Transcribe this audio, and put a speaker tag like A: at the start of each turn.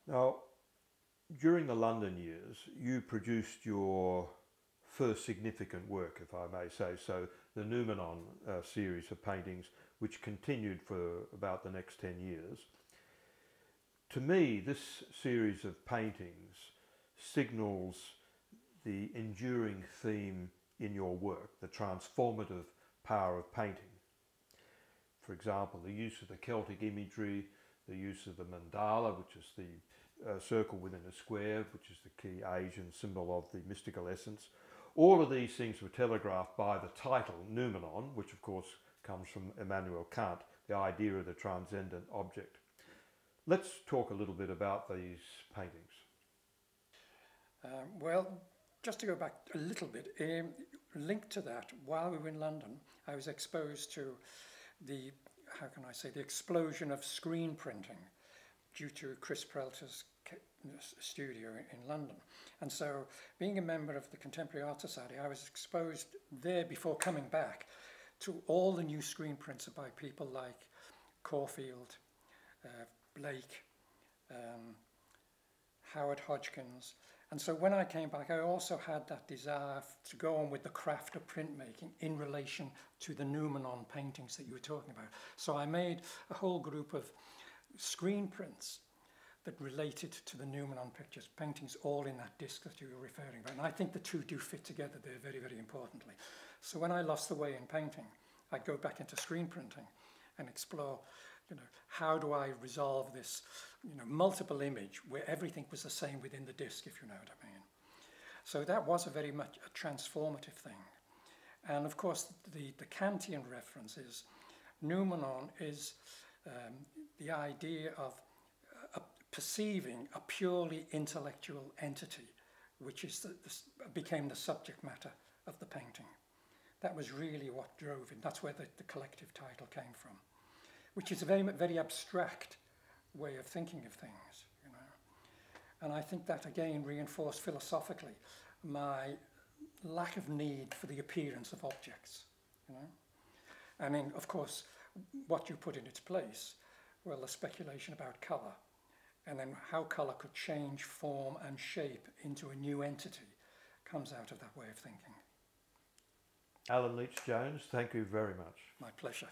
A: Now, during the London years, you produced your first significant work, if I may say so, the Noumenon series of paintings, which continued for about the next 10 years. To me, this series of paintings signals the enduring theme in your work, the transformative power of painting. For example, the use of the Celtic imagery, the use of the mandala, which is the circle within a square, which is the key Asian symbol of the mystical essence. All of these things were telegraphed by the title Noumenon, which of course comes from Immanuel Kant, the idea of the transcendent object. Let's talk a little bit about these paintings.
B: Well, just to go back a little bit, linked to that, while we were in London, I was exposed to the explosion of screen printing due to Chris Peralta's studio in London. And so, being a member of the Contemporary Art Society, I was exposed there before coming back to all the new screen prints by people like Caulfield, Blake, Howard Hodgkins. And so when I came back, I also had that desire to go on with the craft of printmaking in relation to the Noumenon paintings that you were talking about. So I made a whole group of screen prints that related to the Noumenon pictures, paintings all in that disc that you were referring to. And I think the two do fit together there very, very importantly. So when I lost the way in painting, I'd go back into screen printing and explore, how do I resolve this, multiple image where everything was the same within the disc, if you know what I mean. So that was a very much a transformative thing. And of course, the Kantian reference is, Noumenon is the idea of perceiving a purely intellectual entity, which is became the subject matter of the painting. That was really what drove it. That's where the collective title came from, which is a very, very abstract way of thinking of things, And I think that, again, reinforced philosophically my lack of need for the appearance of objects, And then, of course, what you put in its place, well, the speculation about colour, and then how colour could change form and shape into a new entity comes out of that way of thinking.
A: Alun Leach-Jones, thank you very much.
B: My pleasure.